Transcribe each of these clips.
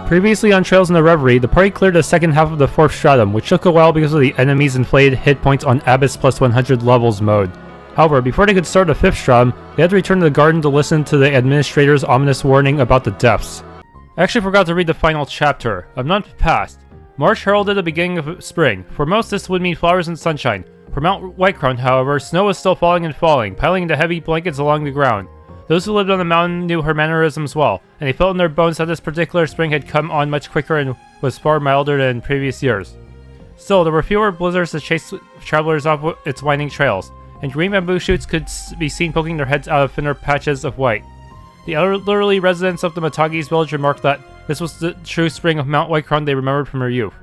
Previously on Trails in the Reverie, the party cleared the second half of the 4th stratum, which took a while because of the enemy's inflated hit points on Abyss plus 100 levels mode. However, before they could start the 5th stratum, they had to return to the garden to listen to the administrator's ominous warning about the depths. I actually forgot to read the final chapter. A month passed. March heralded the beginning of spring. For most, this would mean flowers and sunshine. For Mount Whitecrown, however, snow was still falling and falling, piling into heavy blankets along the ground. Those who lived on the mountain knew her mannerisms well, and they felt in their bones that this particular spring had come on much quicker and was far milder than in previous years. Still, there were fewer blizzards to chase travelers off its winding trails, and green bamboo shoots could be seen poking their heads out of thinner patches of white. The elderly residents of the Matagi's village remarked that this was the true spring of Mount Whitecrown they remembered from their youth.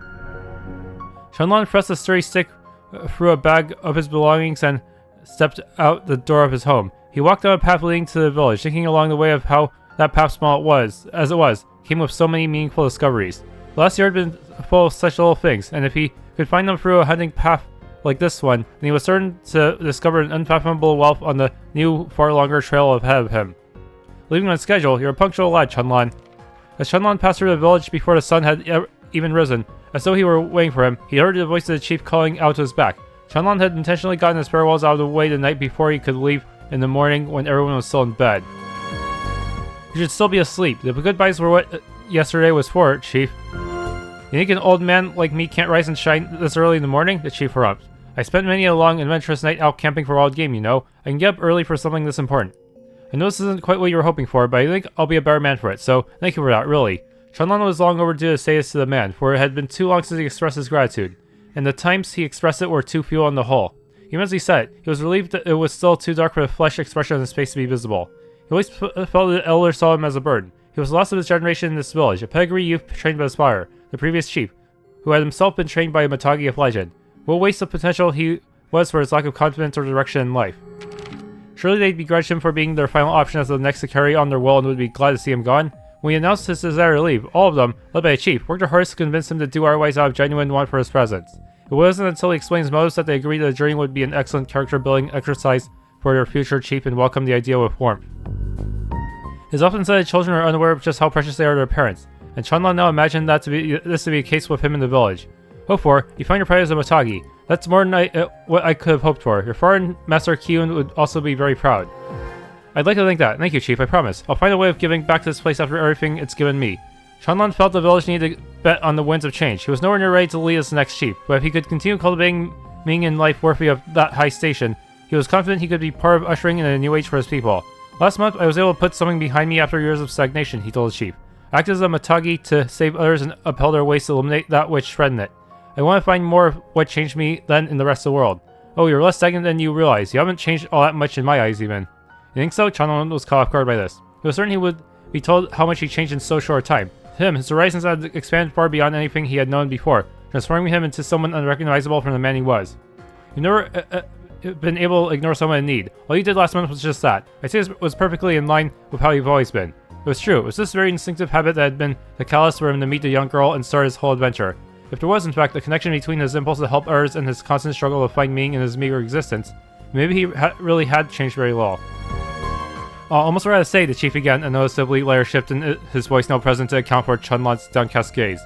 Shenlong pressed a sturdy stick through a bag of his belongings and stepped out the door of his home. He walked down a path leading to the village, thinking along the way of how that path, small as it was, came with so many meaningful discoveries. The last year had been full of such little things, and if he could find them through a hunting path like this one, then he was certain to discover an unfathomable wealth on the new, far longer trail ahead of him. Leaving on schedule, you're a punctual lad, Shenlong. As Shenlong passed through the village before the sun had even risen, as though he were waiting for him, he heard the voice of the chief calling out to his back. Shenlong had intentionally gotten his farewells out of the way the night before he could leave in the morning when everyone was still in bed. You should still be asleep. The goodbyes were what yesterday was for, Chief. You think an old man like me can't rise and shine this early in the morning? The Chief harumphed. I spent many a long, adventurous night out camping for wild game, you know. I can get up early for something this important. I know this isn't quite what you were hoping for, but I think I'll be a better man for it, so thank you for that, really. Shenlong was long overdue to say this to the man, for it had been too long since he expressed his gratitude, and the times he expressed it were too few on the whole. Even as he said it, he was relieved that it was still too dark for the flesh expression on his face to be visible. He always felt that the elder saw him as a burden. He was the last of his generation in this village, a pedigree youth trained by his father, the previous chief, who had himself been trained by a Matagi of legend. What a waste of potential he was for his lack of confidence or direction in life. Surely they'd begrudge him for being their final option as the next to carry on their will and would be glad to see him gone. When he announced his desire to leave, all of them, led by the chief, worked their hardest to convince him to do otherwise out of genuine want for his presence. It wasn't until he explained his motives that they agreed that the journey would be an excellent character-building exercise for their future chief and welcomed the idea with warmth. It is often said that children are unaware of just how precious they are to their parents, and Shenlong now imagined this to be the case with him in the village. Hope for, you find your pride as a Matagi. That's more than what I could have hoped for. Your foreign Master Kyun would also be very proud. I'd like to think that. Thank you, Chief, I promise. I'll find a way of giving back to this place after everything it's given me. Shenlong felt the village needed to bet on the winds of change. He was nowhere near ready to lead as the next chief, but if he could continue cultivating meaning in life worthy of that high station, he was confident he could be part of ushering in a new age for his people. Last month, I was able to put something behind me after years of stagnation, he told the chief. I acted as a Matagi to save others and upheld their ways to eliminate that which threatened it. I want to find more of what changed me then in the rest of the world. Oh, you're less stagnant than you realize. You haven't changed all that much in my eyes, even. You think so? Shenlong was caught off guard by this. He was certain he would be told how much he changed in so short a time. To him, his horizons had expanded far beyond anything he had known before, transforming him into someone unrecognizable from the man he was. You've never been able to ignore someone in need. All you did last month was just that. I say this was perfectly in line with how you've always been. It was true. It was this very instinctive habit that had been the catalyst for him to meet the young girl and start his whole adventure. If there was, in fact, a connection between his impulse to help others and his constant struggle to find meaning in his meager existence, maybe he really had changed very little. Almost ready to say, the chief began, a noticeably lighter shift in his voice now present to account for Shenlong's downcast gaze.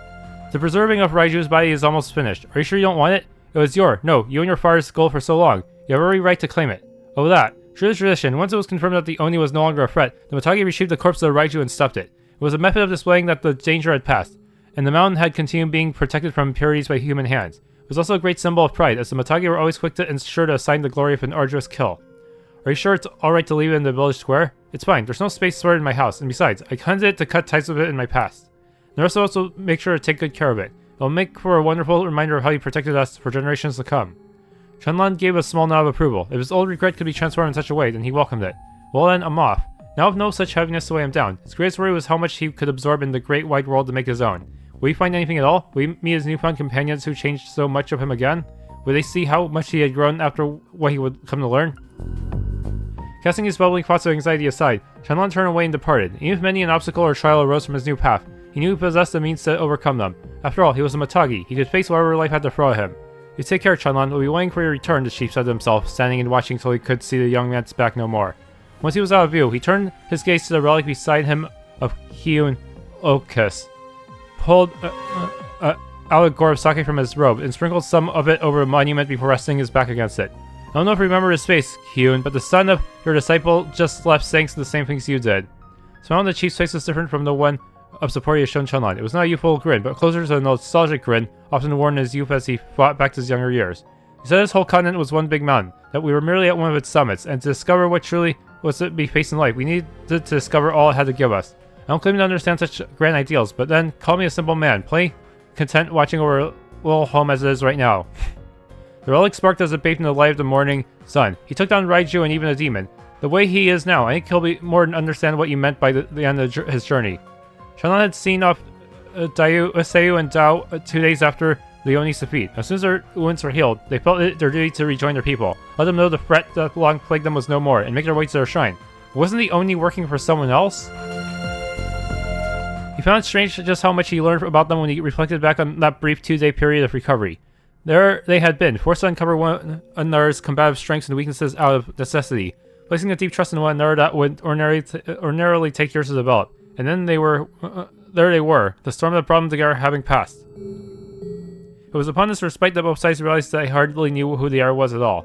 The preserving of Raiju's body is almost finished. Are you sure you don't want it? It was you and your father's goal for so long. You have every right to claim it. Oh, that. True to tradition, once it was confirmed that the Oni was no longer a threat, the Matagi retrieved the corpse of the Raiju and stuffed it. It was a method of displaying that the danger had passed, and the mountain had continued being protected from impurities by human hands. It was also a great symbol of pride, as the Matagi were always quick to ensure to assign the glory of an arduous kill. Are you sure it's alright to leave it in the village square? It's fine, there's no space for it in my house, and besides, I hunted it to cut ties with it in my past. The rest of us will make sure to take good care of it. It'll make for a wonderful reminder of how you protected us for generations to come. Shenlong gave a small nod of approval. If his old regret could be transformed in such a way, then he welcomed it. Well then, I'm off. Now with no such heaviness to weigh him down, his greatest worry was how much he could absorb in the great wide world to make his own. Will he find anything at all? Will he meet his newfound companions who changed so much of him again? Will they see how much he had grown after what he would come to learn? Casting his bubbling thoughts of anxiety aside, Shenlong turned away and departed. Even if many an obstacle or trial arose from his new path, he knew he possessed the means to overcome them. After all, he was a Matagi. He could face whatever life had to throw at him. You take care, Shenlong. We'll be waiting for your return, the chief said to himself, standing and watching till he could see the young man's back no more. Once he was out of view, he turned his gaze to the relic beside him of Hyun Okus. pulled out a gourd of sake from his robe and sprinkled some of it over a monument before resting his back against it. I don't know if you remember his face, Hyun, but the son of your disciple just left saying the same things you did. The smile on the chief's face was different from the one of support he had shown Chunlan. It was not a youthful grin, but closer to a nostalgic grin, often worn in his youth as he fought back to his younger years. He said his whole continent was one big mountain, that we were merely at one of its summits, and to discover what truly was to be faced in life, we needed to discover all it had to give us. I don't claim to understand such grand ideals, but then, call me a simple man, plenty content watching over a little home as it is right now. The relic sparked as it bathed in the light of the morning sun. He took down Raiju and even a demon. The way he is now, I think he'll be more than understand what you meant by the end of his journey. Shannon had seen off Seiyu and Dao 2 days after Leonie's defeat. As soon as their wounds were healed, they felt it their duty to rejoin their people, let them know the threat that long plagued them was no more, and make their way to their shrine. Wasn't the Oni working for someone else? He found it strange just how much he learned about them when he reflected back on that brief 2-day period of recovery. There they had been, forced to uncover one another's combative strengths and weaknesses out of necessity, placing a deep trust in one another that would ordinarily take years to develop. And then there they were, the storm of the problem together having passed. It was upon this respite that both sides realized that they hardly knew who the other was at all.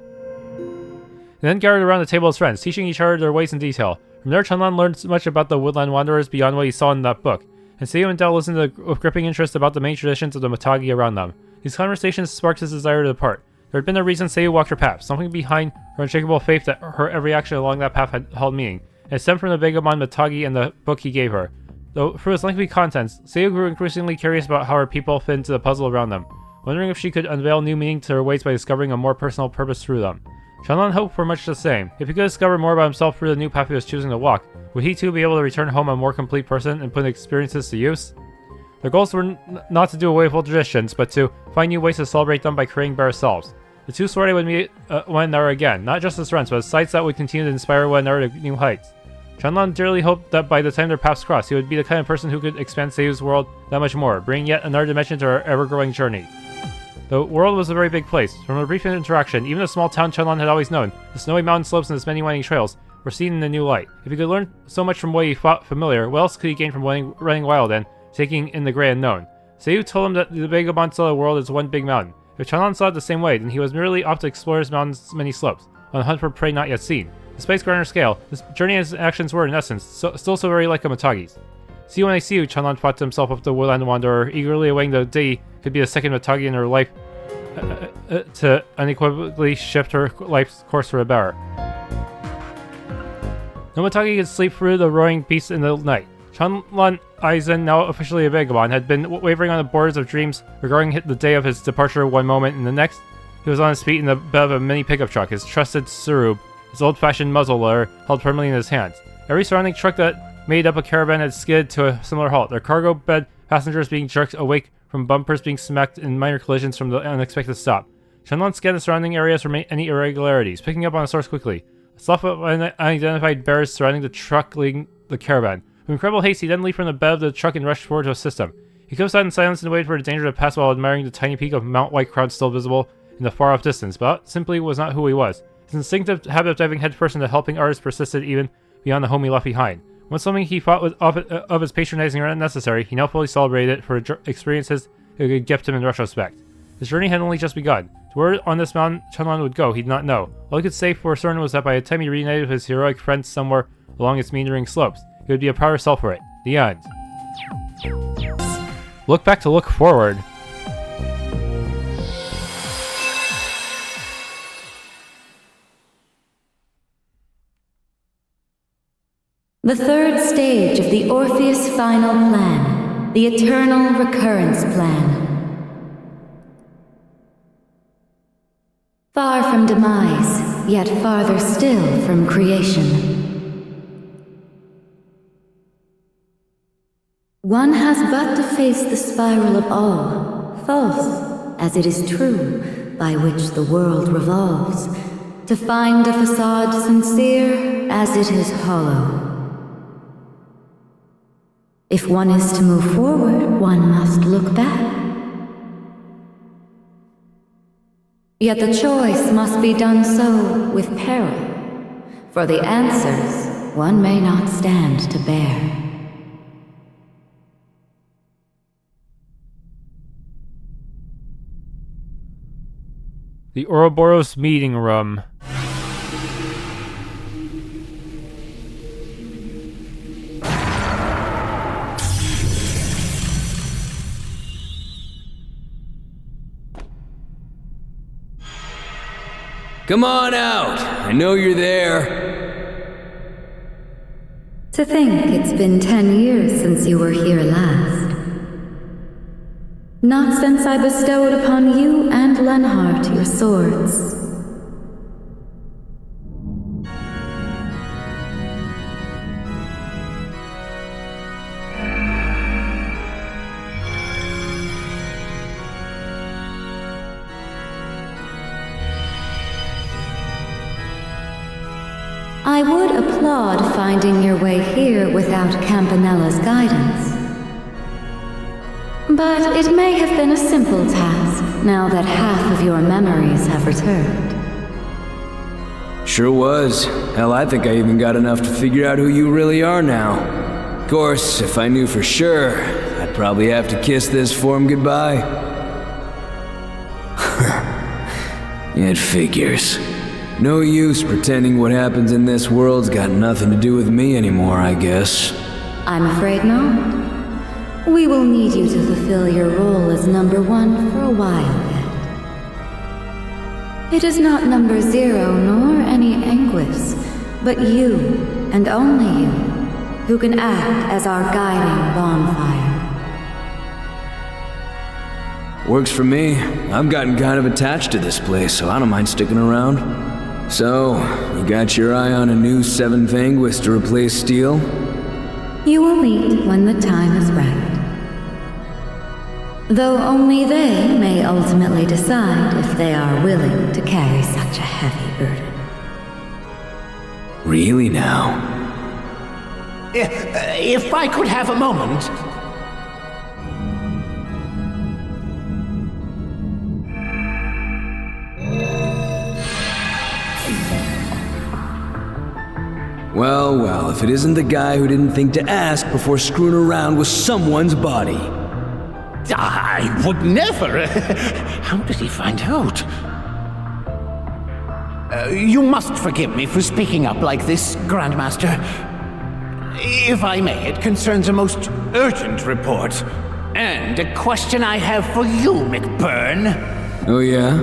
And then gathered around the table as friends, teaching each other their ways and detail. From there, Chunlan learned much about the Woodland Wanderers beyond what he saw in that book, and Seiyu and Dao listened with gripping interest about the main traditions of the Matagi around them. These conversations sparked his desire to depart. There had been a reason Seiyu walked her path, something behind her unshakable faith that her every action along that path had held meaning. It stemmed from the vagabond Matagi and the book he gave her. Though through its lengthy contents, Seiyu grew increasingly curious about how her people fit into the puzzle around them, wondering if she could unveil new meaning to their ways by discovering a more personal purpose through them. Shanlan hoped for much the same. If he could discover more about himself through the new path he was choosing to walk, would he too be able to return home a more complete person and put experiences to use? Their goals were not to do away with old traditions, but to find new ways to celebrate them by creating better selves. The two swore they would meet one another again, not just as friends, but as sights that would continue to inspire one another to new heights. Chunlan dearly hoped that by the time their paths crossed, he would be the kind of person who could expand Seiyu's world that much more, bringing yet another dimension to our ever-growing journey. The world was a very big place. From a brief interaction, even the small town Chunlan had always known, the snowy mountain slopes and its many winding trails were seen in a new light. If he could learn so much from what he thought familiar, what else could he gain from running wild and taking in the great unknown? Seiyu told him that the vagabond saw the world as one big mountain. If Chunlan saw it the same way, then he was merely off to explore his mountain's many slopes, on a hunt for prey not yet seen. Despite its grander scale, this journey and his actions were, in essence, still so very like a Matagi's. See you when I see you, Chunlan thought to himself of the Woodland Wanderer, eagerly awaiting the day he could be the second Matagi in her life to unequivocally shift her life's course for the better. No Matagi could sleep through the roaring beasts in the night. Chunlan Aizen, now officially a vagabond, had been wavering on the borders of dreams regarding the day of his departure one moment, and the next, he was on his feet in the bed of a mini pickup truck, his trusted Surub, his old-fashioned muzzleloader, held firmly in his hands. Every surrounding truck that made up a caravan had skidded to a similar halt, their cargo bed passengers being jerked awake from bumpers being smacked in minor collisions from the unexpected stop. Chunlan scanned the surrounding areas for any irregularities, picking up on a source quickly. A slough of unidentified bears surrounding the truck leading the caravan. With incredible haste, he then leaped from the bed of the truck and rushed forward to assist him. He coasted in silence and waited for the danger to pass while admiring the tiny peak of Mount White Cloud still visible in the far-off distance, but that simply was not who he was. His instinctive habit of diving headfirst into helping others persisted even beyond the home he left behind. Once something he thought was of his patronizing or unnecessary, he now fully celebrated it for experiences it could gift him in retrospect. His journey had only just begun. To where on this mountain Chunlan would go, he did not know. All he could say for certain was that by the time he reunited with his heroic friends somewhere along its meandering slopes, he would be a prouder self for it. The end. Look back to look forward. The third stage of the Orpheus Final Plan, the Eternal Recurrence Plan. Far from demise, yet farther still from creation. One has but to face the spiral of all, false as it is true, by which the world revolves, to find a facade sincere as it is hollow. If one is to move forward, one must look back. Yet the choice must be done so with peril, for the answers one may not stand to bear. The Ouroboros meeting room. Come on out! I know you're there. To think it's been 10 years since you were here last. Not since I bestowed upon you and Lenhart your swords. I would applaud finding your way here without Campanella's guidance. But it may have been a simple task, now that half of your memories have returned. Sure was. Hell, I think I even got enough to figure out who you really are now. Of course, if I knew for sure, I'd probably have to kiss this form goodbye. It figures. No use pretending what happens in this world's got nothing to do with me anymore, I guess. I'm afraid not. We will need you to fulfill your role as number 1 for a while yet. It is not number 0 nor any Anguis, but you, and only you, who can act as our guiding bonfire. Works for me. I've gotten kind of attached to this place, so I don't mind sticking around. So, you got your eye on a new 7th Anguis to replace Steel? You will meet when the time is right. Though only they may ultimately decide if they are willing to carry such a heavy burden. Really now? If I could have a moment. Well, if it isn't the guy who didn't think to ask before screwing around with someone's body. I would never. How did he find out? You must forgive me for speaking up like this, Grandmaster. If I may, it concerns a most urgent report. And a question I have for you, McBurn. Oh yeah?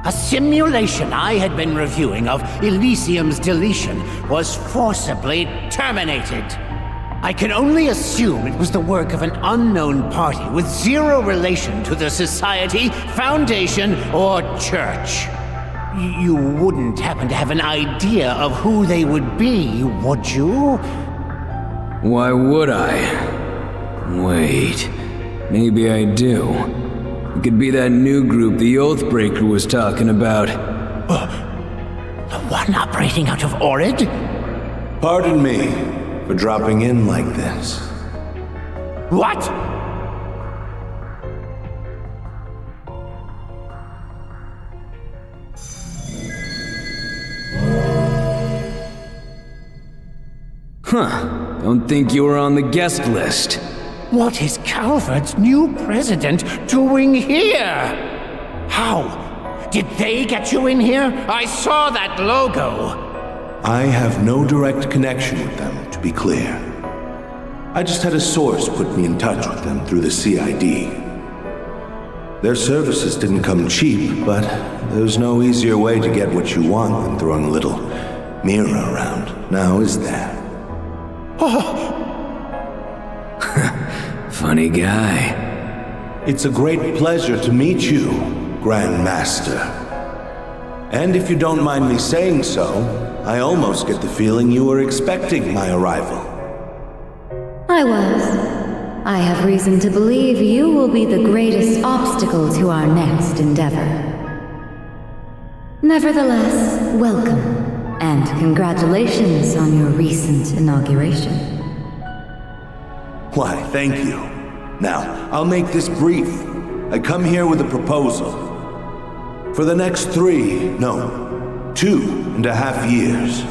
A simulation I had been reviewing of Elysium's deletion was forcibly terminated. I can only assume it was the work of an unknown party with zero relation to the Society, Foundation, or Church. You wouldn't happen to have an idea of who they would be, would you? Why would I? Wait, maybe I do. It could be that new group the Oathbreaker was talking about. The one operating out of Orid? Pardon me for dropping in like this. What? Huh. Don't think you were on the guest list. What is Calvert's new president doing here? How? Did they get you in here? I saw that logo. I have no direct connection with them, to be clear. I just had a source put me in touch with them through the CID. Their services didn't come cheap, but there's no easier way to get what you want than throwing a little mirror around, now is there? Oh! Funny guy. It's a great pleasure to meet you, Grandmaster. And if you don't mind me saying so, I almost get the feeling you were expecting my arrival. I was. I have reason to believe you will be the greatest obstacle to our next endeavor. Nevertheless, welcome, and congratulations on your recent inauguration. Why, thank you. Now, I'll make this brief. I come here with a proposal. For the next 2.5 years.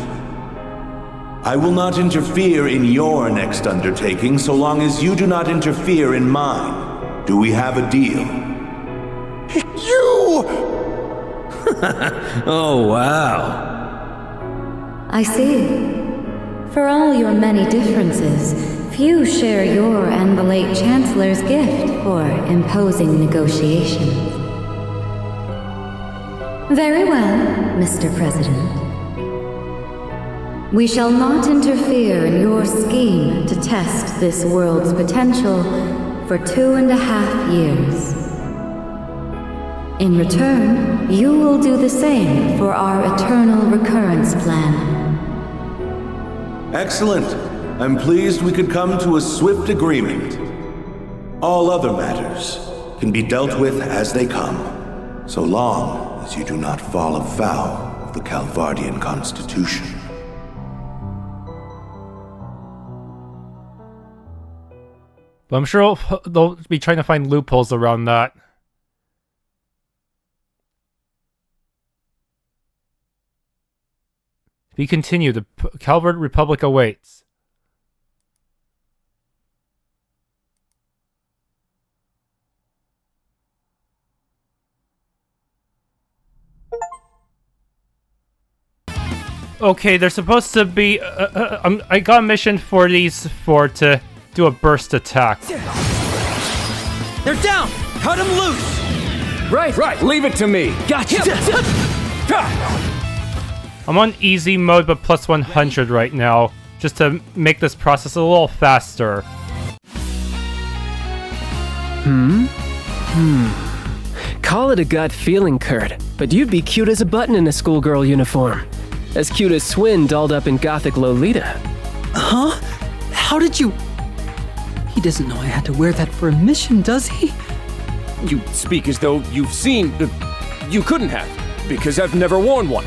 I will not interfere in your next undertaking so long as you do not interfere in mine. Do we have a deal? Oh, wow. I see. For all your many differences, few share your and the late Chancellor's gift for imposing negotiation. Very well, Mr. President. We shall not interfere in your scheme to test this world's potential for 2.5 years. In return, you will do the same for our Eternal Recurrence Plan. Excellent. I'm pleased we could come to a swift agreement. All other matters can be dealt with as they come, so long as you do not fall afoul of the Calvardian Constitution. But I'm sure they'll be trying to find loopholes around that. To be continued, the Calvard Republic awaits. Okay, they're supposed to be... I got a mission for these to do a burst attack. They're down! Cut them loose! Right, leave it to me. Gotcha! I'm on easy mode, but plus 100 right now, just to make this process a little faster. Call it a gut feeling, Kurt, but you'd be cute as a button in a schoolgirl uniform. As cute as Swin dolled up in gothic Lolita. Huh? How did you... He doesn't know I had to wear that for a mission, does he? You speak as though you've seen... you couldn't have, because I've never worn one.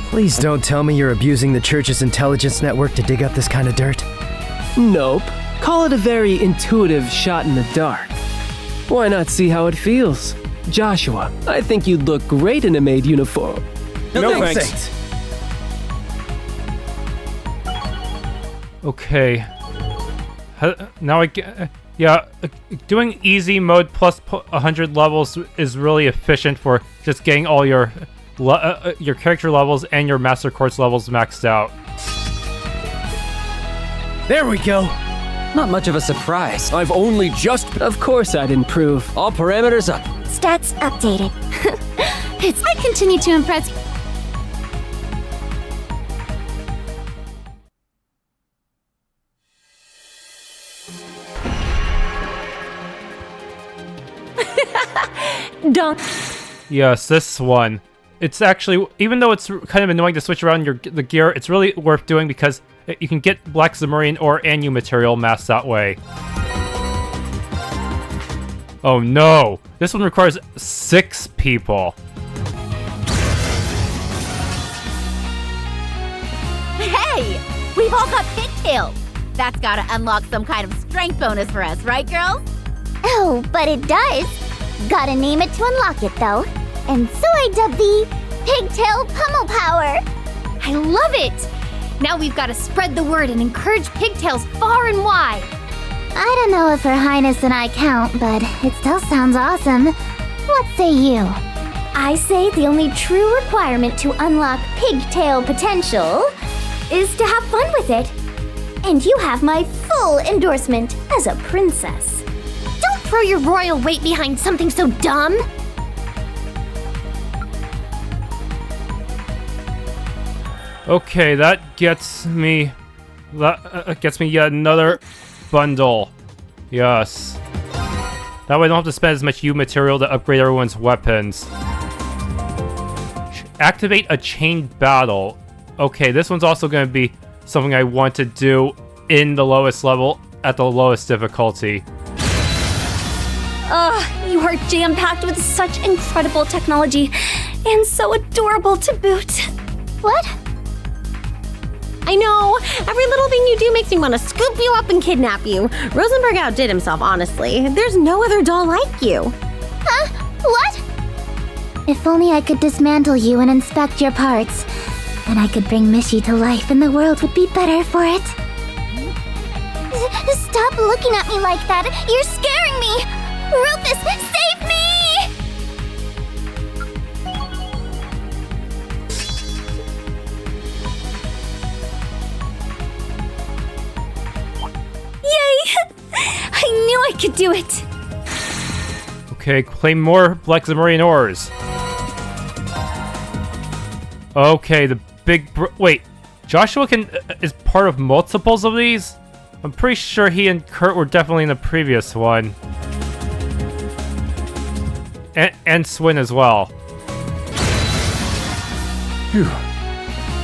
Please don't tell me you're abusing the Church's intelligence network to dig up this kind of dirt. Nope. Call it a very intuitive shot in the dark. Why not see how it feels? Joshua, I think you'd look great in a maid uniform. No thanks. Okay. Now I get... Yeah, doing easy mode plus 100 levels is really efficient for just getting all your character levels and your Master Course levels maxed out. There we go! Not much of a surprise. I've only just... Of course I'd improve. All parameters up. Stats updated. I continue to impress. Don't. Yes, this one. It's actually, even though it's kind of annoying to switch around the gear, it's really worth doing because you can get Black Zamurian or Anu material mass that way. Oh no! This one requires 6 people. Hey! We've all got pigtails! That's gotta unlock some kind of strength bonus for us, right, girls? Oh, but it does. Gotta name it to unlock it, though. And so I dubbed the Pigtail Pummel Power. I love it! Now we've gotta spread the word and encourage pigtails far and wide. I don't know if Her Highness and I count, but it still sounds awesome. What say you? I say the only true requirement to unlock pigtail potential is to have fun with it. And you have my full endorsement as a princess. Don't throw your royal weight behind something so dumb. Okay, that gets me yet another bundle. Yes. That way I don't have to spend as much U material to upgrade everyone's weapons. Activate a chained battle. Okay, this one's also going to be something I want to do in the lowest level at the lowest difficulty. You are jam-packed with such incredible technology and so adorable to boot. What? I know. Every little thing you do makes me want to scoop you up and kidnap you. Rosenberg outdid himself, honestly. There's no other doll like you. Huh? What? If only I could dismantle you and inspect your parts. Then I could bring Mishy to life and the world would be better for it. Stop looking at me like that. You're scaring me. Rufus, save me! I knew I could do it! Okay, claim more Lexamarian ores. Okay, the wait, Joshua is part of multiples of these? I'm pretty sure he and Kurt were definitely in the previous one. And Swin as well. Phew.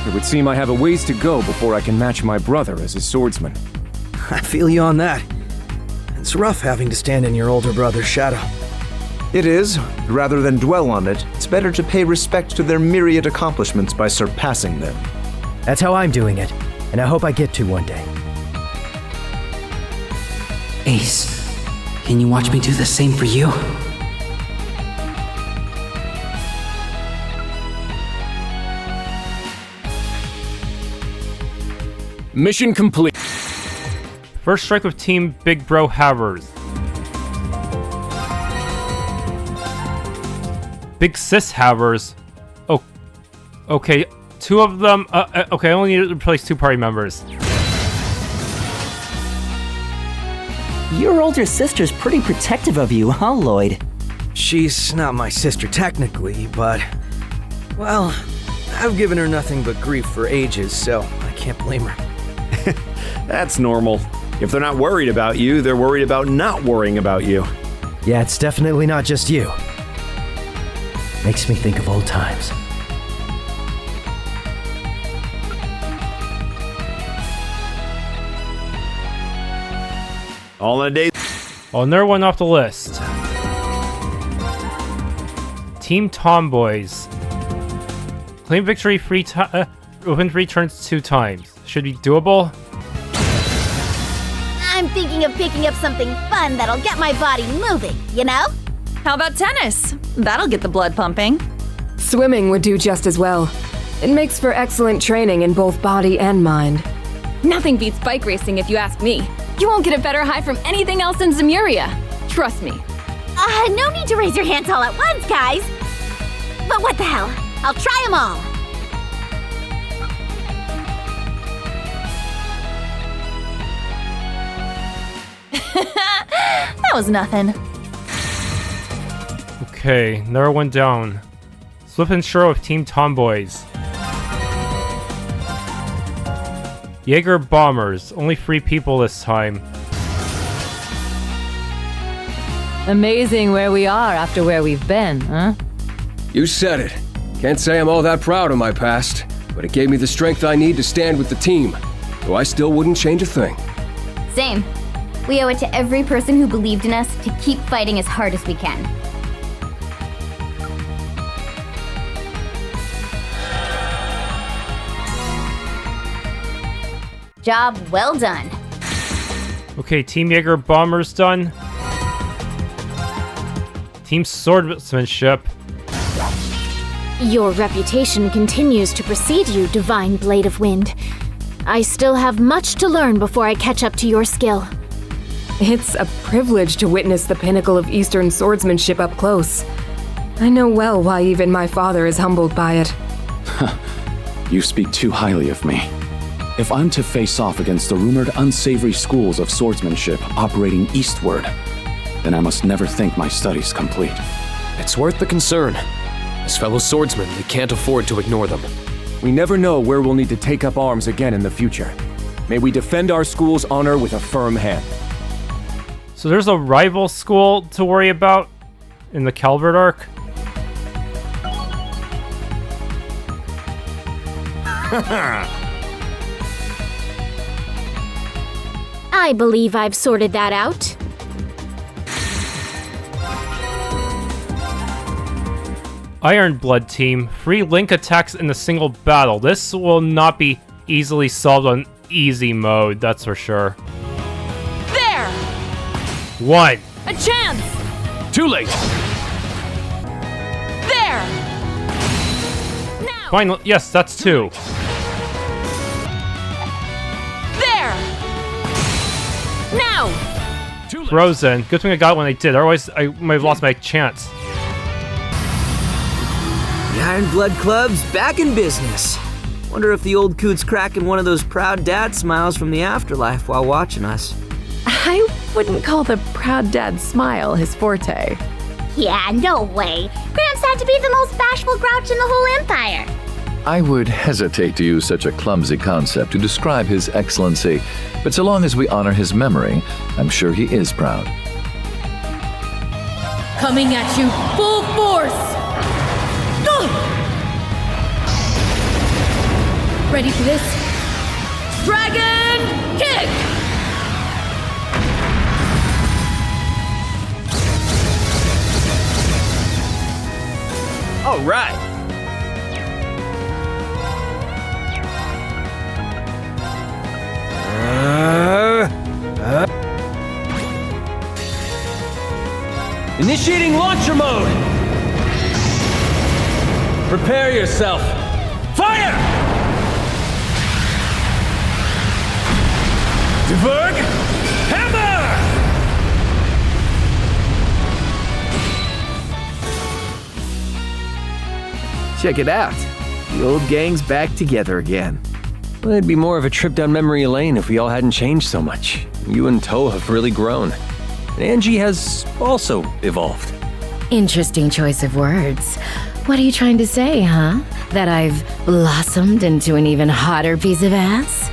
It would seem I have a ways to go before I can match my brother as a swordsman. I feel you on that. It's rough having to stand in your older brother's shadow. It is. Rather than dwell on it, it's better to pay respect to their myriad accomplishments by surpassing them. That's how I'm doing it, and I hope I get to one day. Ace, can you watch me do the same for you? Mission complete. First strike with Team Big Bro Havers. Big Sis Havers. Oh, okay. Two of them. Okay, I only need to replace 2 party members. Your older sister's pretty protective of you, huh, Lloyd? She's not my sister technically, but... well, I've given her nothing but grief for ages, so I can't blame her. That's normal. If they're not worried about you, they're worried about not worrying about you. Yeah, it's definitely not just you. Makes me think of old times. All in a day. Oh, another one off the list. Team Tomboys. Claim victory when returns 2 times. Should be doable. I'm thinking of picking up something fun that'll get my body moving, you know? How about tennis? That'll get the blood pumping. Swimming would do just as well. It makes for excellent training in both body and mind. Nothing beats bike racing if you ask me. You won't get a better high from anything else in Zemuria. Trust me. No need to raise your hands all at once, guys. But what the hell? I'll try them all. That was nothing. Okay, another one down. Swift and Sure with Team Tomboys. Jaeger Bombers. Only 3 people this time. Amazing where we are after where we've been, huh? You said it. Can't say I'm all that proud of my past, but it gave me the strength I need to stand with the team. Though I still wouldn't change a thing. Same. We owe it to every person who believed in us to keep fighting as hard as we can. Job well done. Okay, Team Jaeger Bombers done. Team Swordsmanship. Your reputation continues to precede you, Divine Blade of Wind. I still have much to learn before I catch up to your skill. It's a privilege to witness the pinnacle of Eastern swordsmanship up close. I know well why even my father is humbled by it. You speak too highly of me. If I'm to face off against the rumored unsavory schools of swordsmanship operating eastward, then I must never think my studies complete. It's worth the concern. As fellow swordsmen, we can't afford to ignore them. We never know where we'll need to take up arms again in the future. May we defend our school's honor with a firm hand. So there's a rival school to worry about in the Calvert arc. I believe I've sorted that out. Ironblood team. Free link attacks in a single battle. This will not be easily solved on easy mode, that's for sure. There! 1. A chance! Too late! There! Finally, yes, that's 2. There! Now! Frozen. Good thing I got it when I did, otherwise I might have lost my chance. The Ironblood Club's back in business. Wonder if the old coot's cracking one of those proud dad smiles from the afterlife while watching us. I wouldn't call the proud dad smile his forte. Yeah, no way. Gramps had to be the most bashful grouch in the whole empire. I would hesitate to use such a clumsy concept to describe His Excellency, but so long as we honor his memory, I'm sure he is proud. Coming at you full force! Ready for this? Dragon kick! All right. Initiating launcher mode! Prepare yourself. Fire! Diverg! Hammer! Check it out. The old gang's back together again. Well, it'd be more of a trip down memory lane if we all hadn't changed so much. You and To have really grown. And Angie has also evolved. Interesting choice of words. What are you trying to say, huh? That I've blossomed into an even hotter piece of ass?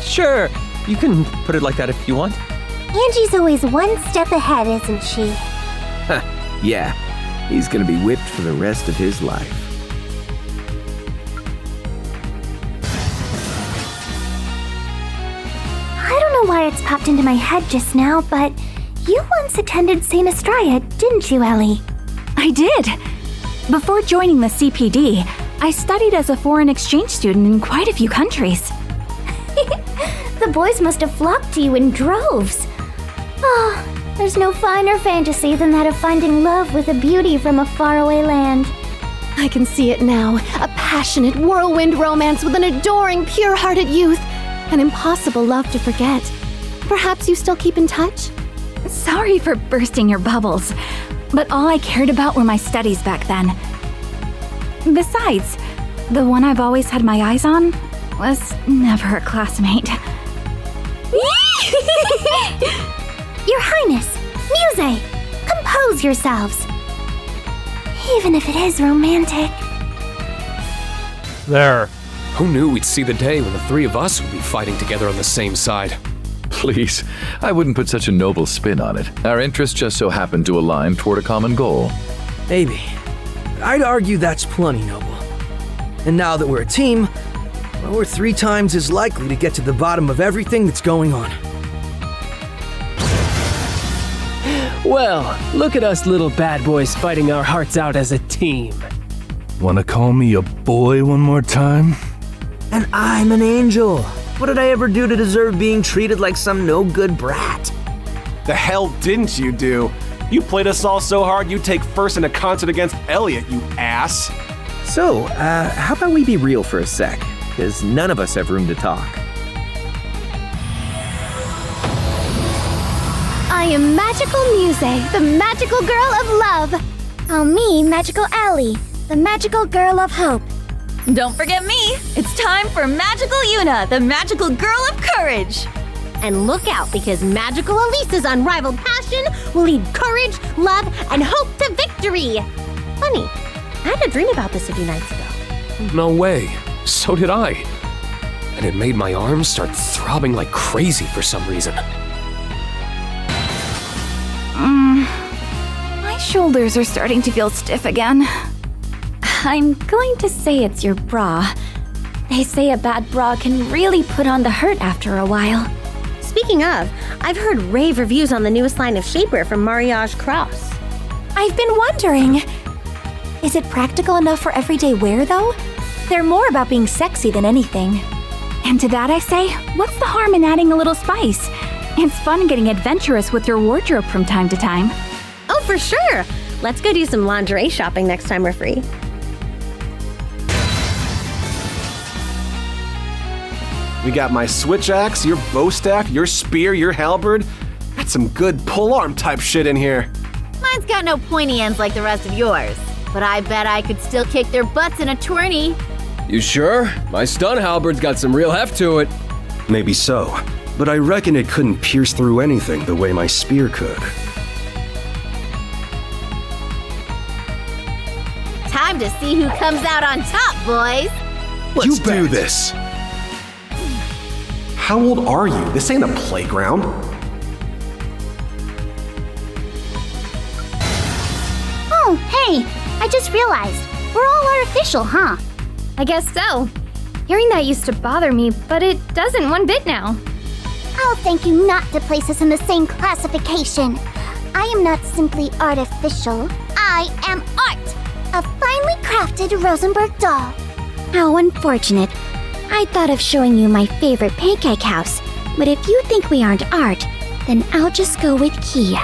Sure. You can put it like that if you want. Angie's always one step ahead, isn't she? Yeah, he's gonna be whipped for the rest of his life. I don't know why it's popped into my head just now, but you once attended St. Estrella, didn't you, Ellie? I did. Before joining the CPD, I studied as a foreign exchange student in quite a few countries. The boys must have flocked to you in droves. Oh, there's no finer fantasy than that of finding love with a beauty from a faraway land. I can see it now. A passionate whirlwind romance with an adoring, pure-hearted youth. An impossible love to forget. Perhaps you still keep in touch? Sorry for bursting your bubbles, but all I cared about were my studies back then. Besides, the one I've always had my eyes on was never a classmate. Your Highness, Muse, compose yourselves. Even if it is romantic. There. Who knew we'd see the day when the three of us would be fighting together on the same side? Please, I wouldn't put such a noble spin on it. Our interests just so happen to align toward a common goal. Maybe. I'd argue that's plenty noble. And now that we're a team, well, we're 3 times as likely to get to the bottom of everything that's going on. Well, look at us little bad boys fighting our hearts out as a team. Wanna call me a boy one more time? And I'm an angel. What did I ever do to deserve being treated like some no-good brat? The hell didn't you do? You played us all so hard you'd take first in a concert against Elliot, you ass. So, how about we be real for a sec? Because none of us have room to talk. I am Magical Muse, the magical girl of love. Call me Magical Allie, the magical girl of hope. Don't forget me! It's time for Magical Yuna, the magical girl of courage! And look out, because Magical Elise's unrivaled passion will lead courage, love, and hope to victory! Funny, I had a dream about this a few nights ago. No way. So did I. And it made my arms start throbbing like crazy for some reason. My shoulders are starting to feel stiff again. I'm going to say it's your bra. They say a bad bra can really put on the hurt after a while. Speaking of, I've heard rave reviews on the newest line of shapewear from Mariage Cross. I've been wondering, is it practical enough for everyday wear though? They're more about being sexy than anything. And to that I say, what's the harm in adding a little spice? It's fun getting adventurous with your wardrobe from time to time. Oh, for sure! Let's go do some lingerie shopping next time we're free. We got my switch axe, your bow staff, your spear, your halberd. That's some good polearm type shit in here. Mine's got no pointy ends like the rest of yours, but I bet I could still kick their butts in a tourney. You sure? My stun halberd's got some real heft to it. Maybe so, but I reckon it couldn't pierce through anything the way my spear could. Time to see who comes out on top, boys! Let's do this! How old are you? This ain't a playground. Oh, hey! I just realized. We're all artificial, huh? I guess so. Hearing that used to bother me, but it doesn't one bit now. I'll thank you not to place us in the same classification. I am not simply artificial. I am art! A finely crafted Rosenberg doll. How unfortunate. I thought of showing you my favorite pancake house, but if you think we aren't art, then I'll just go with Kia.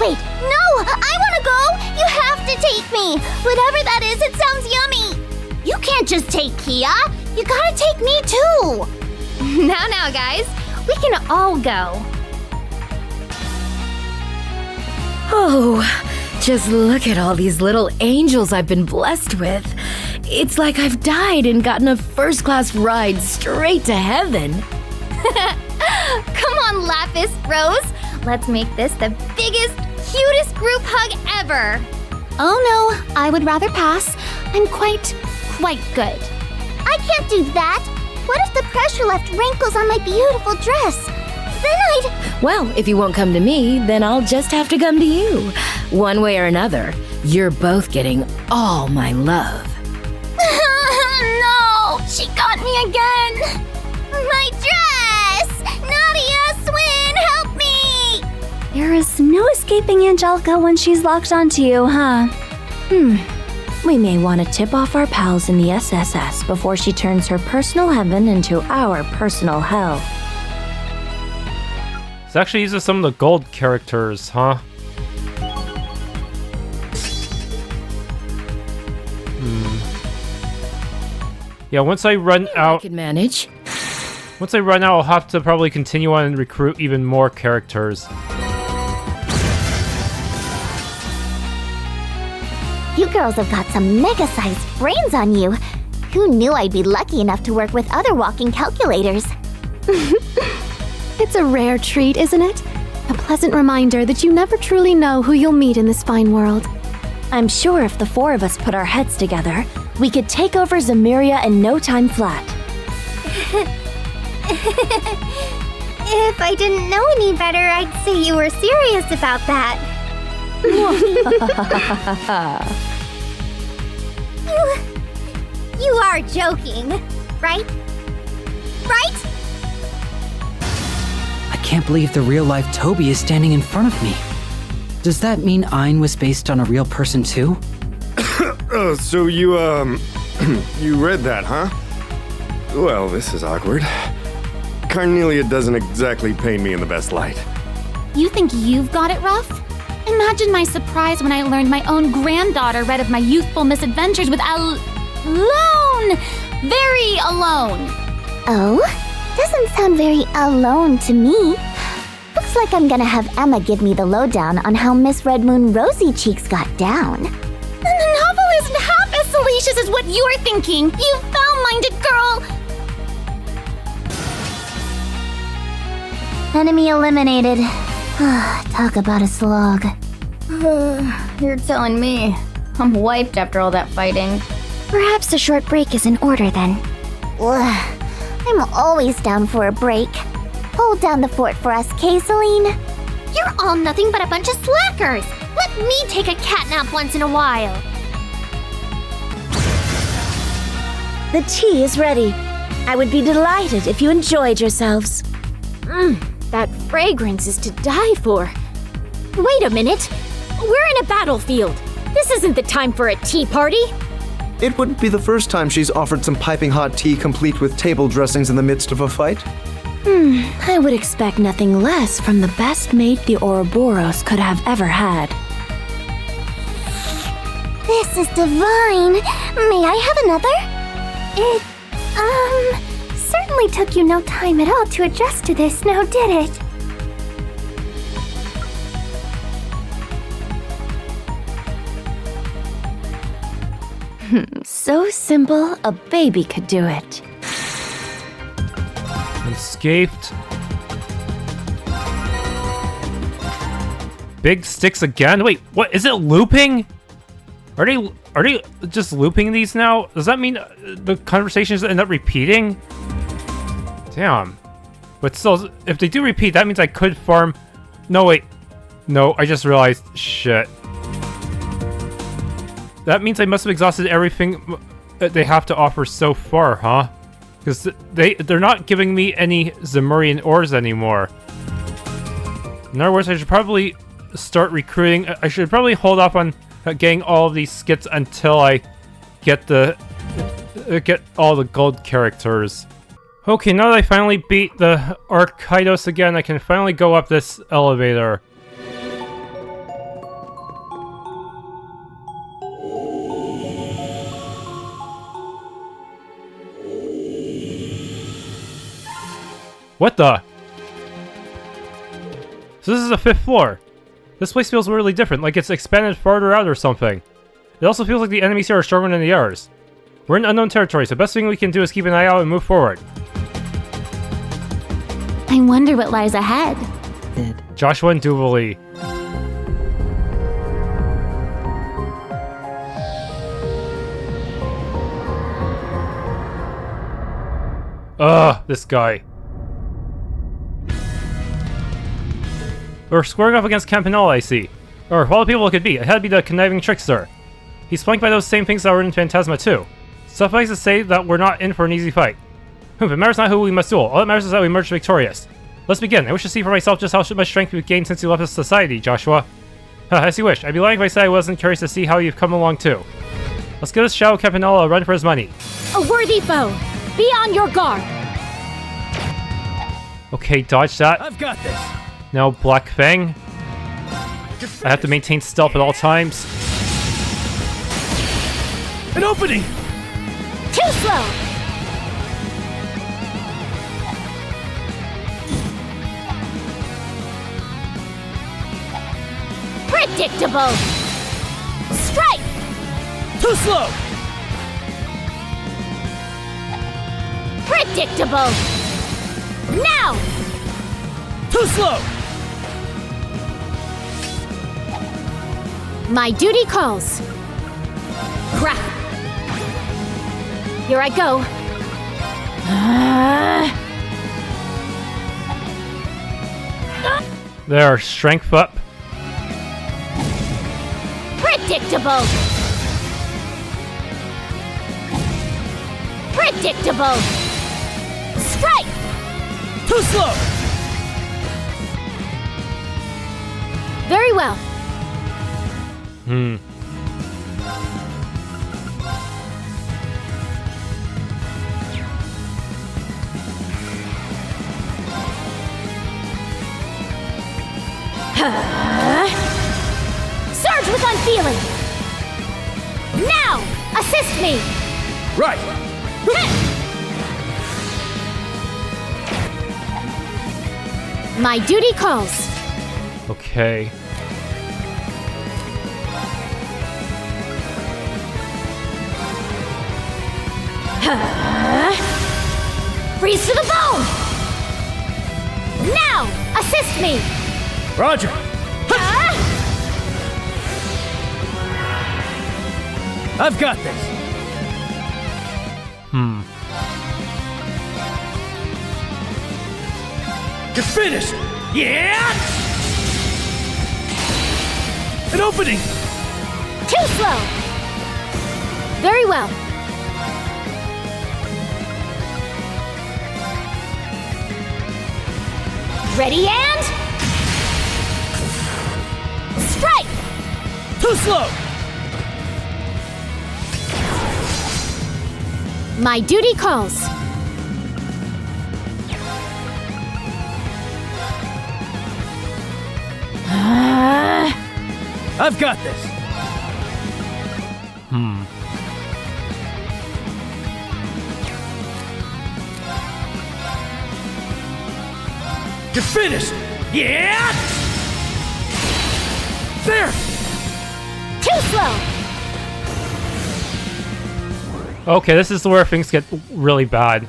Wait, no! I wanna go! You have to take me! Whatever that is, it sounds yummy! You can't just take Kia! You gotta take me too! Now, guys, we can all go. Oh, just look at all these little angels I've been blessed with. It's like I've died and gotten a first-class ride straight to heaven. Come on, Lapis Rose. Let's make this the biggest, cutest group hug ever. Oh no, I would rather pass. I'm quite good. I can't do that. What if the pressure left wrinkles on my beautiful dress? Then I'd... Well, if you won't come to me, then I'll just have to come to you. One way or another, you're both getting all my love. No! She got me again! My dress! Nadia, Swin, help me! There is no escaping Angelica when she's locked onto you, huh? We may want to tip off our pals in the SSS before she turns her personal heaven into our personal hell. This actually uses some of the gold characters, huh? Yeah, once I run out... I could manage. Once I run out, I'll have to probably continue on and recruit even more characters. You girls have got some mega-sized brains on you. Who knew I'd be lucky enough to work with other walking calculators? It's a rare treat, isn't it? A pleasant reminder that you never truly know who you'll meet in this fine world. I'm sure if the four of us put our heads together, we could take over Zemuria in no time flat. If I didn't know any better, I'd say you were serious about that. You are joking, right? Right? I can't believe the real-life Toby is standing in front of me. Does that mean Ein was based on a real person too? So you, you read that, huh? Well, this is awkward. Carnelia doesn't exactly paint me in the best light. You think you've got it rough? Imagine my surprise when I learned my own granddaughter read of my youthful misadventures with alone! Very alone! Oh? Doesn't sound very alone to me. Looks like I'm gonna have Emma give me the lowdown on how Miss Red Moon Rosy Cheeks got down. The novel isn't half as salacious as what you're thinking, you foul-minded girl! Enemy eliminated. Talk about a slog. You're telling me. I'm wiped after all that fighting. Perhaps a short break is in order then. I'm always down for a break. Hold down the fort for us, Kay, Celine. You're all nothing but a bunch of slackers! Let me take a catnap once in a while! The tea is ready. I would be delighted if you enjoyed yourselves. That fragrance is to die for. Wait a minute! We're in a battlefield! This isn't the time for a tea party! It wouldn't be the first time she's offered some piping hot tea complete with table dressings in the midst of a fight. I would expect nothing less from the best mate the Ouroboros could have ever had. This is divine. May I have another? It, certainly took you no time at all to adjust to this, now did it? So simple, a baby could do it. Escaped. big sticks again? Wait, what? Is it looping? Are they just looping these now? Does that mean the conversations end up repeating? Damn. But still, if they do repeat, that means I could farm... No, wait. No, I just realized. Shit. That means I must have exhausted everything that they have to offer so far, huh? Because they're not giving me any Zemurian ores anymore. In other words, I should probably start recruiting. I should probably hold off on getting all of these skits until I get get all the gold characters. Okay, now that I finally beat the Archidos again, I can finally go up this elevator. What the? So this is the 5th floor. This place feels really different, like it's expanded farther out or something. It also feels like the enemies here are stronger than the others. We're in unknown territory, so the best thing we can do is keep an eye out and move forward. I wonder what lies ahead. Joshua and Duvalie. Ugh, this guy. We're squaring off against Campanella, I see. Or, of all the people it could be, it had to be the conniving trickster. He's flanked by those same things that were in Phantasma too. Suffice to say that we're not in for an easy fight. It matters not who we must duel, all that matters is that we emerge victorious. Let's begin. I wish to see for myself just how much strength you've gained since you left this society, Joshua. As you wish. I'd be lying if I said I wasn't curious to see how you've come along too. Let's give this Shadow Campanella a run for his money. A worthy foe! Be on your guard! Okay, dodge that. I've got this. Now Black Fang. I have to maintain stealth at all times. An opening! Too slow! Predictable! Strike! Too slow! Predictable! Now! Too slow! My duty calls. Crap! Here I go. There, strength up. Predictable! Predictable! Strike! Too slow! Very well. Surge with unfeeling! Now! Assist me! Right! My duty calls. Okay. Freeze to the bone! Now! Assist me! Roger! I've got this! You're finished! Yeah! An opening! Too slow! Very well. Ready and... strike! Too slow! My duty calls. I've got this. You're finished! Yeah! There! Too slow! Okay, this is where things get really bad.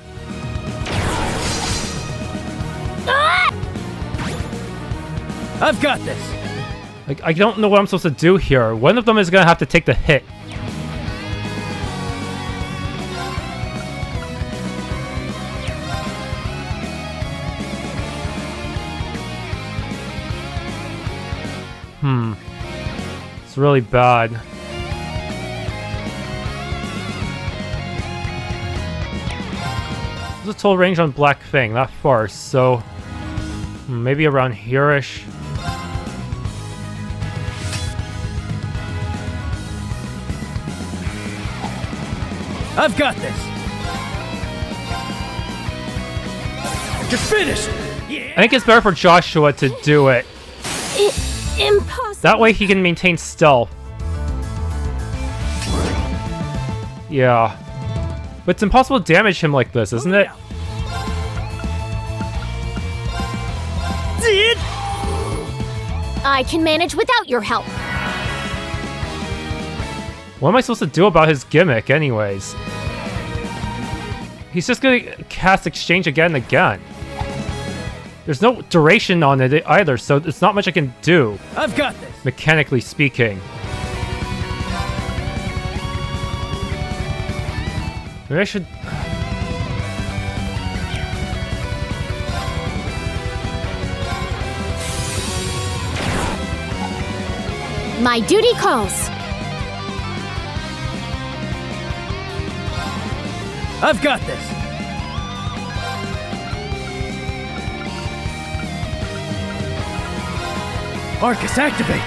I've got this. Like, I don't know what I'm supposed to do here. One of them is gonna have to take the hit. It's really bad. There's a total range on Black Fang, not far, so maybe around here-ish. I've got this. You're finished. I think it's better for Joshua to do it. Impossible. That way he can maintain stealth. Yeah. But it's impossible to damage him like this, isn't it? I can manage without your help. What am I supposed to do about his gimmick, anyways? He's just gonna cast Exchange again and again. There's no duration on it either, so there's not much I can do. I've got this. Mechanically speaking. Maybe I should... My duty calls. I've got this. Arcus, activate.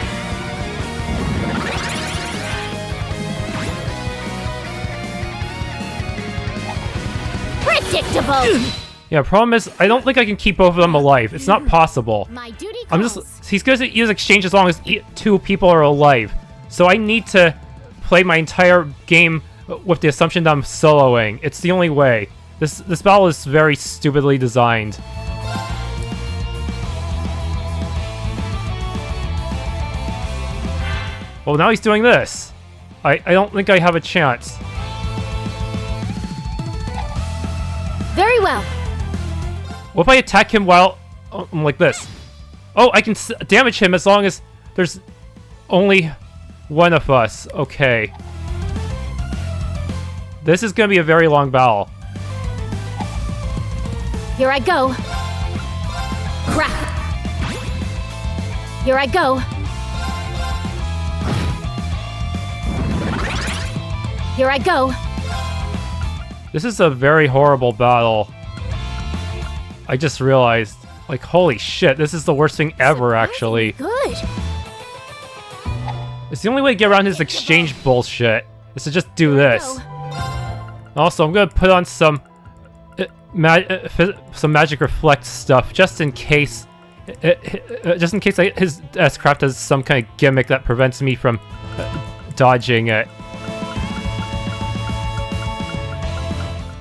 Predictable. Yeah, problem is, I don't think I can keep both of them alive. It's not possible. He's gonna use Exchange as long as two people are alive. So I need to play my entire game with the assumption that I'm soloing. It's the only way. This battle is very stupidly designed. Well, now he's doing this. I don't think I have a chance. Very well. What if I attack him while I'm like this? Oh, I can damage him as long as there's only one of us. Okay. This is gonna be a very long battle. Here I go. Crap. Here I go. Here I go. This is a very horrible battle. I just realized, like, holy shit, this is the worst thing ever, actually. Good. It's the only way to get around his exchange bullshit, is to just do this. Also, I'm gonna put on some magic reflect stuff, just in case his S-Craft has some kind of gimmick that prevents me from dodging it.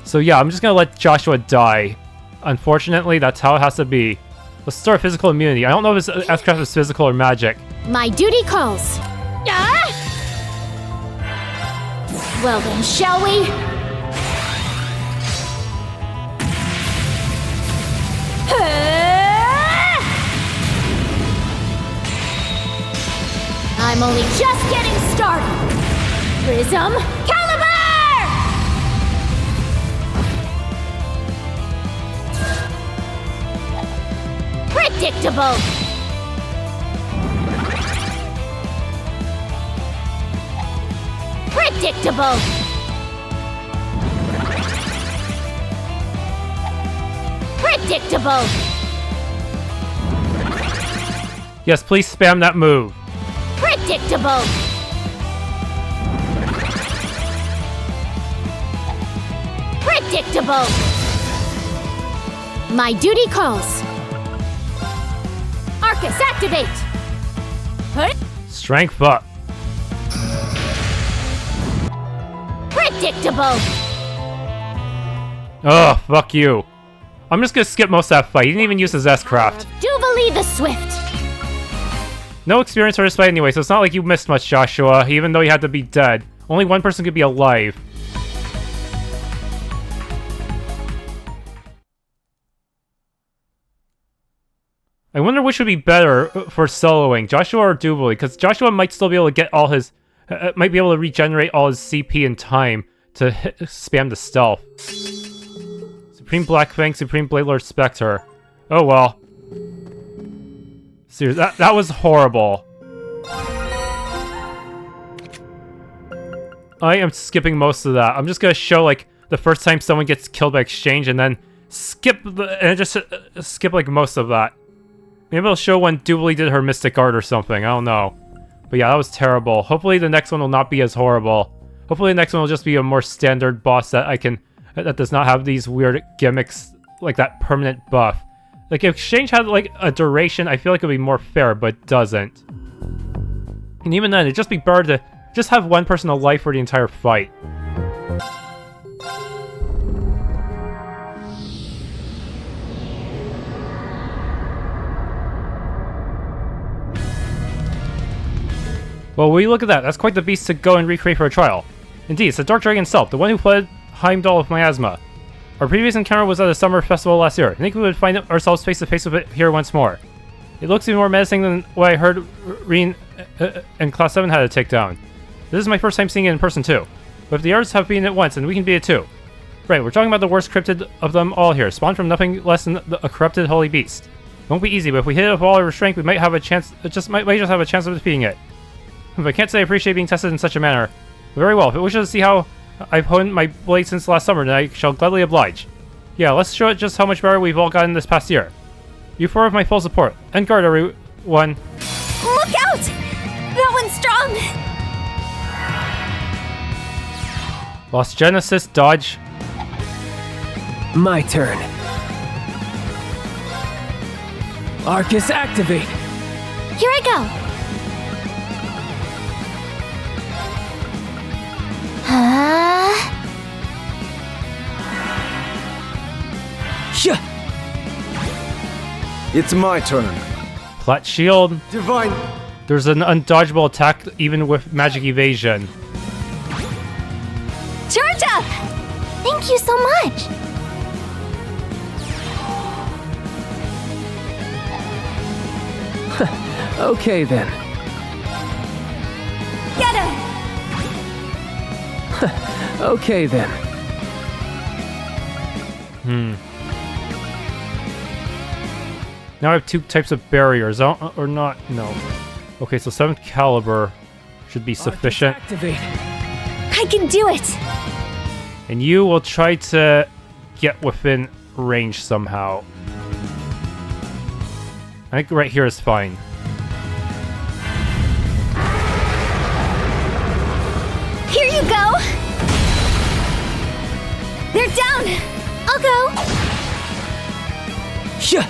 So yeah, I'm just gonna let Joshua die. Unfortunately, that's how it has to be. Let's start physical immunity. I don't know if his S-Craft is physical or magic. My duty calls. Ah! Well then, shall we? I'm only just getting started. Prism Caliber! Predictable. Predictable. Predictable. Yes, please spam that move. Predictable. Predictable. My duty calls. Arcus, activate. Strength up. Predictable. Ugh, fuck you. I'm just gonna skip most of that fight. He didn't even use his S-Craft. Jubilee the Swift. No experience for this fight anyway, so it's not like you missed much, Joshua, even though you had to be dead. Only one person could be alive. I wonder which would be better for soloing, Joshua or Doobly, because Joshua might still be able to get all his... might be able to regenerate all his CP in time to spam the stealth. Supreme Black Fang, Supreme Blade Lord Spectre. Oh well. Seriously, that was horrible. I am skipping most of that. I'm just gonna show like the first time someone gets killed by exchange and then skip like most of that. Maybe I'll show when Doobly did her Mystic Art or something. I don't know. But yeah, that was terrible. Hopefully the next one will not be as horrible. Hopefully the next one will just be a more standard boss that does not have these weird gimmicks like that permanent buff. Like if exchange had like a duration, I feel like it would be more fair, but it doesn't. And even then, it'd just be better to just have one person alive for the entire fight. Well, will you look at that? That's quite the beast to go and recreate for a trial. Indeed, it's the Dark Dragon itself, the one who fled Heimdall of Miasma. Our previous encounter was at a summer festival last year. I think we would find ourselves face to face with it here once more. It looks even more menacing than what I heard Reen and Class 7 had to take down. This is my first time seeing it in person too. But if the others have beaten it once, then we can beat it too. Right, we're talking about the worst cryptid of them all here, spawned from nothing less than a corrupted holy beast. It won't be easy, but if we hit it with all our strength, we might have a chance. Might just have a chance of defeating it. But I can't say I appreciate being tested in such a manner. Very well, if it wishes to see how I've honed my blade since last summer, then I shall gladly oblige. Yeah, let's show it just how much better we've all gotten this past year. You four have my full support. And guard, everyone. Look out! That one's strong! Lost Genesis, dodge. My turn. Arcus, activate! Here I go! It's my turn. Plat shield. Divine. There's an undodgeable attack even with magic evasion. Charge up! Thank you so much! Okay then. Get him! Okay then. Now I have two types of barriers, or not? No. Okay, so 7th caliber should be sufficient. I can do it! And you will try to get within range somehow. I think right here is fine. Here you go! They're down! I'll go! Yeah.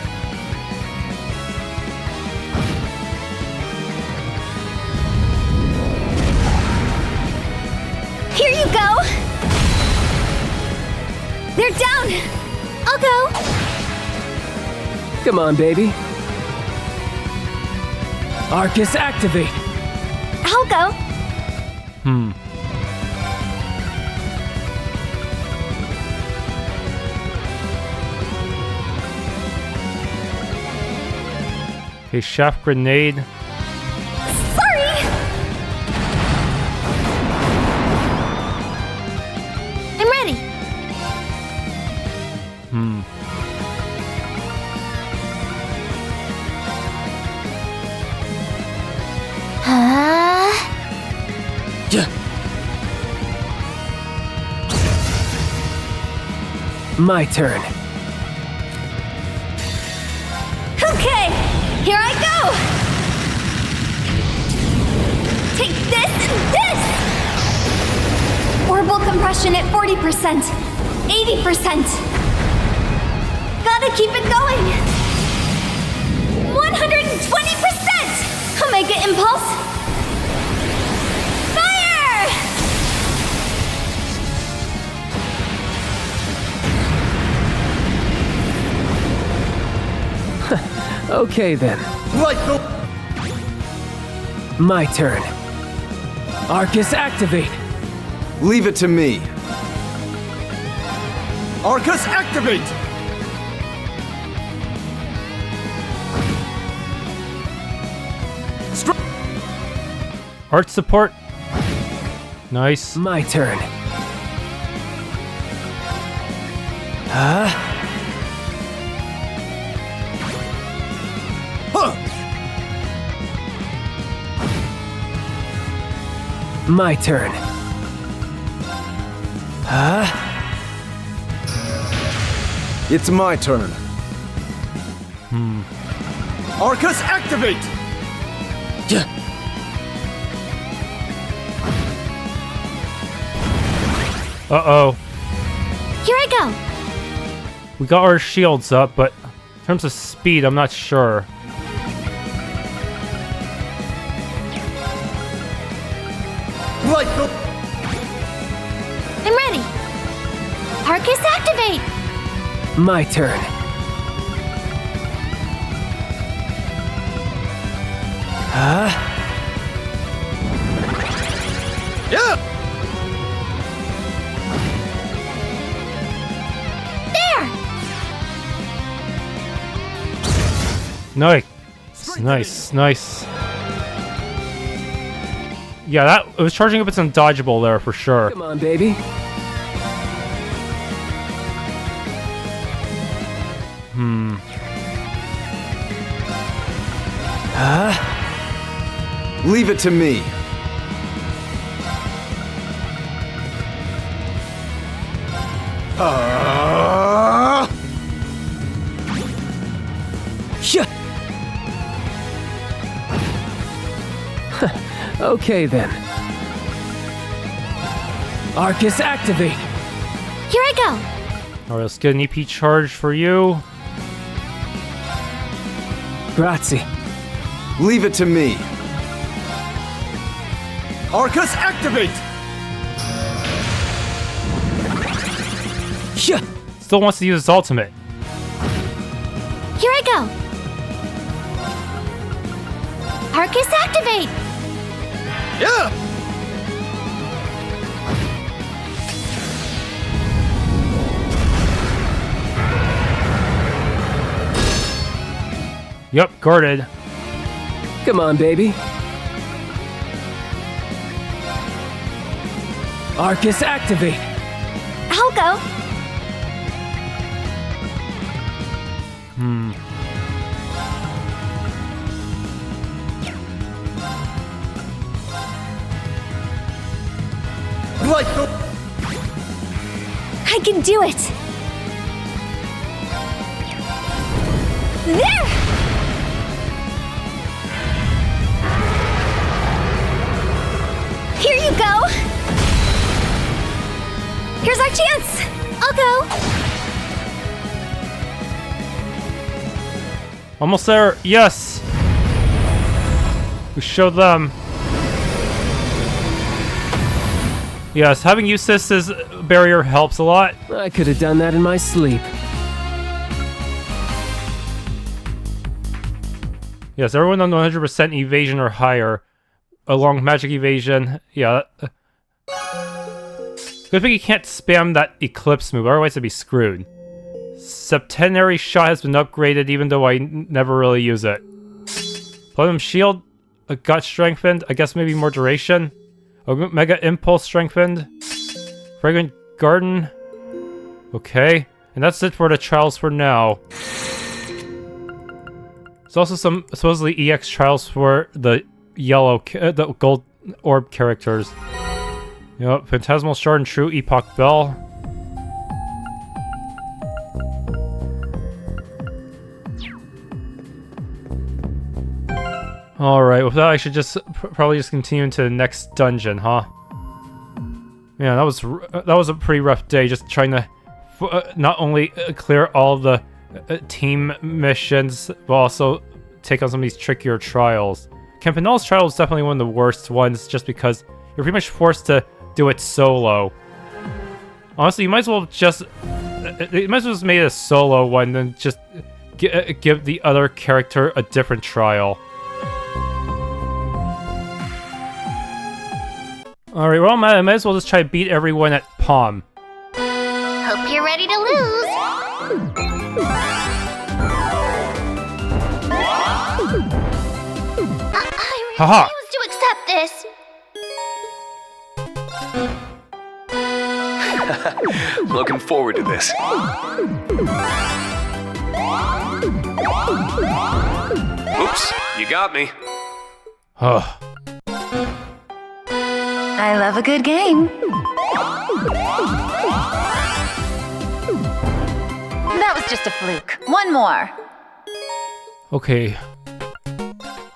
Here you go! They're down! I'll go! Come on, baby. Arcus, activate! I'll go! Okay, shaft grenade. Sorry! I'm ready! My turn. Okay, here I go! Take this and this! Orbital compression at 40%, 80%. Gotta keep it going! 120%! Omega Impulse! Fire! Okay then. Like the... My turn. Arcus, activate! Leave it to me. Arcus, activate! Art support. Nice. My turn. My turn. It's my turn. Arcus, activate! Uh-oh. Here I go. We got our shields up, but in terms of speed, I'm not sure. I'm ready. Arcus, activate. My turn. Yeah! There! Nice. Nice. Yeah, that it was charging up. It's undodgeable there for sure. Come on, baby. Leave it to me. Okay then. Arcus, activate. Here I go. Alright, let's get an EP charge for you. Grazie. Leave it to me. Arcus, activate! Still wants to use his ultimate. Here I go. Arcus, activate. Yeah! Yep, guarded. Come on, baby. Arcus, activate. I'll go. I can do it. There! Here you go. Here's our chance. I'll go. Almost there. Yes. We showed them. Yes, having Jusis' barrier helps a lot. I could have done that in my sleep. Yes, everyone on 100% evasion or higher, along with magic evasion. Yeah. Good thing you can't spam that Eclipse move, otherwise I'd be screwed. Septenary Shot has been upgraded, even though I never really use it. Platinum Shield got strengthened. I guess maybe more duration. Mega Impulse strengthened. Fragrant Garden. Okay. And that's it for the trials for now. There's also some supposedly EX trials for the the gold orb characters. Yep, Phantasmal Shard and True Epoch Bell. Alright, with that I should just probably just continue into the next dungeon, huh? Yeah, that was a pretty rough day, just trying to not only clear all the team missions, but also take on some of these trickier trials. Campanelle's trial is definitely one of the worst ones, just because you're pretty much forced to do it solo. Honestly, you might as well just made it a solo one, than just give the other character a different trial. Alright, well, I might as well just try to beat everyone at Pom. Hope you're ready to lose. I'm Haha! refuse to accept this. Looking forward to this. Oops, you got me. Oh. I love a good game. That was just a fluke. One more. Okay.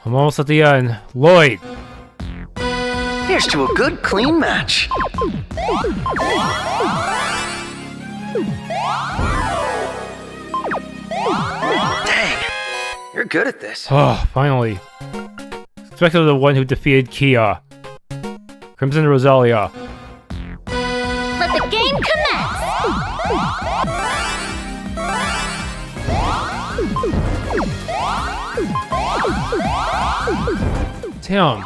I'm almost at the end. Lloyd! Here's to a good, clean match. Dang, you're good at this. Oh, finally. Expected the one who defeated Kia. Crimson Rosalia. Let the game commence. Damn.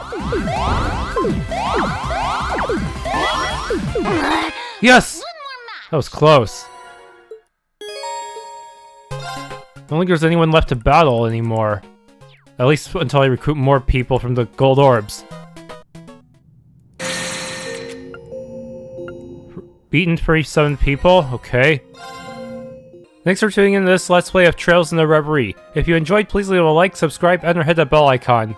Yes! That was close. I don't think there's anyone left to battle anymore. At least until I recruit more people from the gold orbs. Beaten 37 people? Okay. Thanks for tuning in to this Let's Play of Trails in the Reverie. If you enjoyed, please leave a like, subscribe, and or hit that bell icon.